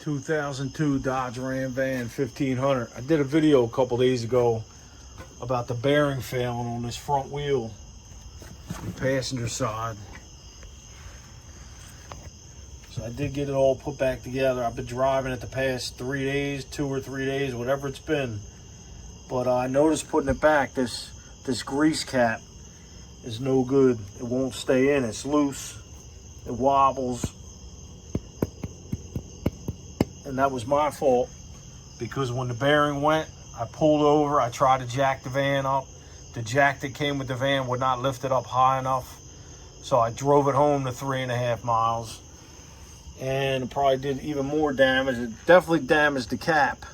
2002 Dodge Ram van 1500. I did a video a couple days ago about the bearing failing on this front wheel, the passenger side. So I did get it all put back together. I've been driving it the past 3 days, 2 or 3 days, whatever it's been. But I noticed putting it back, this grease cap is no good. It won't stay in, it's loose, it wobbles. And that was my fault, because when the bearing went, I pulled over, I tried to jack the van up. The jack that came with the van would not lift it up high enough. So I drove it home to 3.5 miles. And it probably did even more damage. It definitely damaged the cap.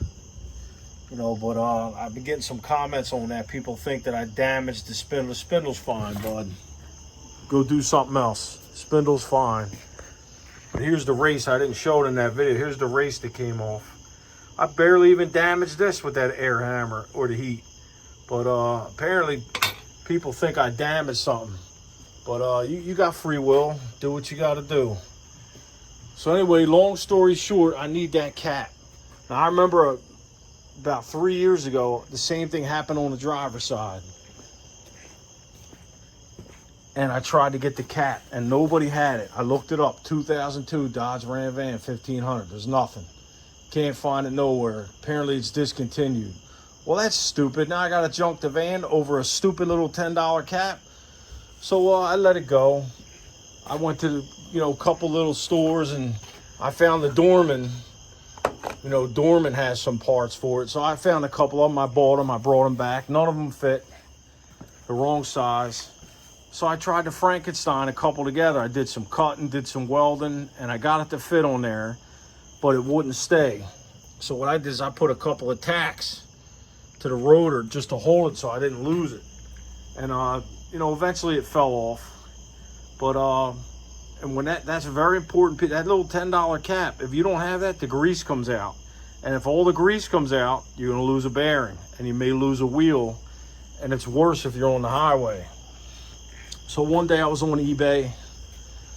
You know, but I've been getting some comments on that. People think that I damaged the spindle. The spindle's fine, bud. Go do something else. Spindle's fine. But here's the race. I didn't show it in that video. Here's the race that came off. I barely even damaged this with that air hammer or the heat. But apparently people think I damaged something. But you got free will. Do what you got to do. So anyway, long story short, I need that cap. Now I remember about 3 years ago, the same thing happened on the driver's side. And I tried to get the cap and nobody had it. I looked it up, 2002 Dodge Ram van 1500. There's nothing. Can't find it nowhere. Apparently it's discontinued. Well, that's stupid. Now I got to junk the van over a stupid little $10 cap. So I let it go. I went to, a couple little stores and I found the Dorman. Dorman has some parts for it. So I found a couple of them. I bought them. I brought them back. None of them fit. The wrong size. So I tried to Frankenstein a couple together. I did some cutting, did some welding, and I got it to fit on there, but it wouldn't stay. So what I did is I put a couple of tacks to the rotor just to hold it so I didn't lose it. And, eventually it fell off. But, and when that's a very important piece, that little $10 cap, if you don't have that, the grease comes out. And if all the grease comes out, you're gonna lose a bearing and you may lose a wheel. And it's worse if you're on the highway. So one day I was on eBay.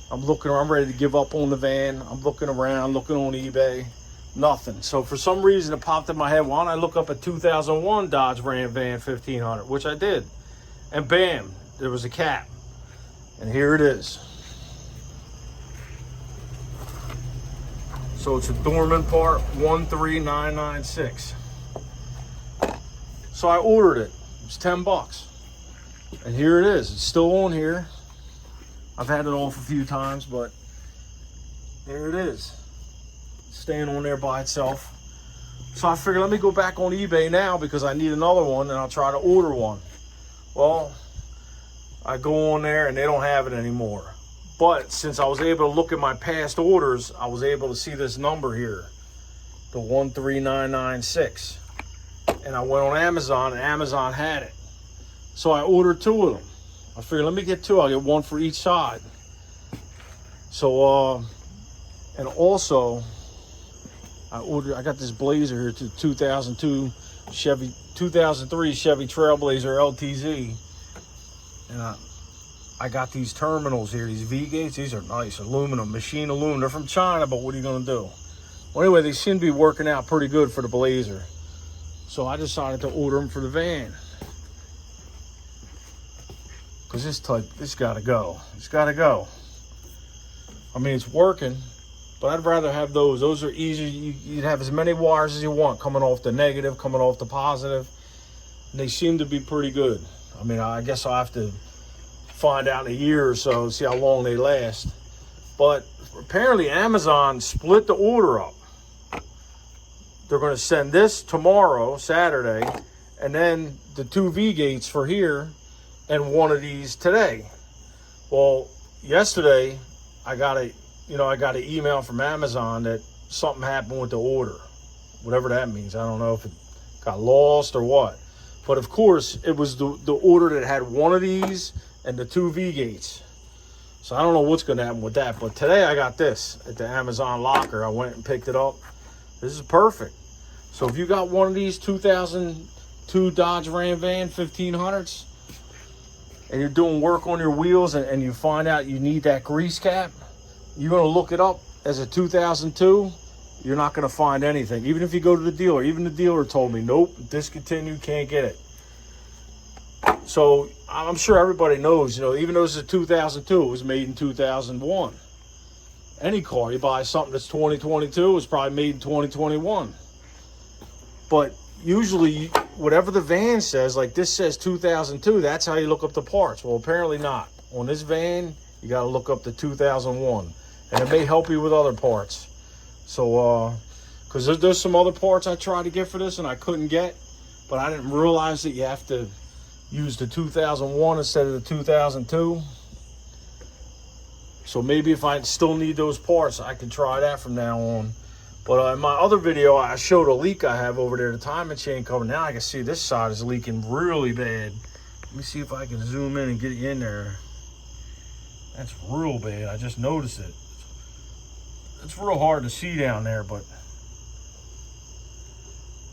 I'm ready to give up on the van. I'm looking around, looking on eBay, nothing. So for some reason it popped in my head, why don't I look up a 2001 Dodge Ram van 1500, which I did. And bam, there was a cap. And here it is. So it's a Dorman part 13996. So I ordered it. It's 10 bucks. And here it is. It's still on here. I've had it off a few times, but there it is. It's staying on there by itself. So I figured, let me go back on eBay now because I need another one and I'll try to order one. Well, I go on there and they don't have it anymore. But since I was able to look at my past orders, I was able to see this number here, the 13996. And I went on Amazon and Amazon had it. So I ordered 2 of them. I figured, let me get 2. I'll get 1 for each side. So, and also, I got this Blazer here, 2003 Chevy Trailblazer LTZ. And I got these terminals here, these V-gates. These are nice, aluminum, machine aluminum. They're from China, but what are you gonna do? Well, anyway, they seem to be working out pretty good for the Blazer. So I decided to order them for the van. Because this gotta go. It's gotta go. I mean, it's working, but I'd rather have those. Those are easy. You'd have as many wires as you want coming off the negative, coming off the positive. And they seem to be pretty good. I mean, I guess I'll have to find out in a year or so, see how long they last. But apparently Amazon split the order up. They're going to send this tomorrow, Saturday, and then the 2 V-gates for here, and 1 of these today. Well, yesterday I got an email from Amazon that something happened with the order, whatever that means. I don't know if it got lost or what, but of course it was the order that had 1 of these and the 2 V-gates. So I don't know what's going to happen with that, but today I got this at the Amazon locker. I went and picked it up. This is perfect. So if you got 1 of these 2002 Dodge Ram van 1500s and you're doing work on your wheels and you find out you need that grease cap, you're going to look it up as a 2002. you're not going to find anything. Even if you go to the dealer, even the dealer told me, nope, discontinued, can't get it. So I'm sure everybody knows, you know, even though this is a 2002, it was made in 2001. Any car, you buy something that's 2022, it's probably made in 2021. But usually, whatever the van says, like this says 2002, that's how you look up the parts. Well, apparently not. On this van, you got to look up the 2001. And it may help you with other parts. So, because there's some other parts I tried to get for this and I couldn't get, but I didn't realize that you have to use the 2001 instead of the 2002. So maybe if I still need those parts, I can try that from now on. But in my other video, I showed a leak I have over there, the timing chain cover. Now I can see this side is leaking really bad. Let me see if I can zoom in and get it in there. That's real bad. I just noticed it. It's real hard to see down there, but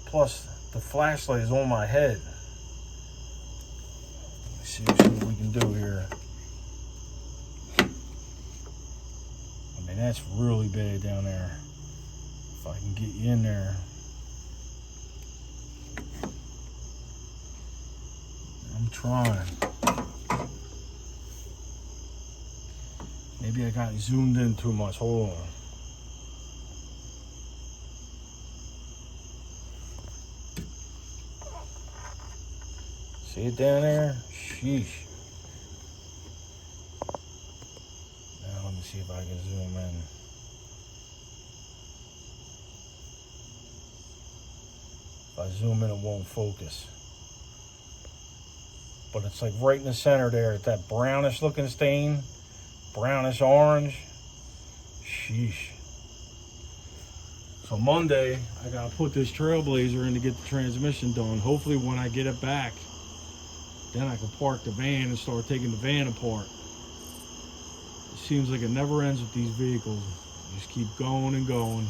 plus the flashlight is on my head. Let's see what we can do here. I mean, that's really bad down there. If I can get you in there. I'm trying. Maybe I got zoomed in too much. Hold on. See it down there? Sheesh. Now let me see if I can zoom in. If I zoom in, it won't focus. But it's like right in the center there, that brownish looking stain, brownish orange. Sheesh. So Monday, I gotta put this Trailblazer in to get the transmission done. Hopefully when I get it back, then I can park the van and start taking the van apart. It seems like it never ends with these vehicles. You just keep going and going.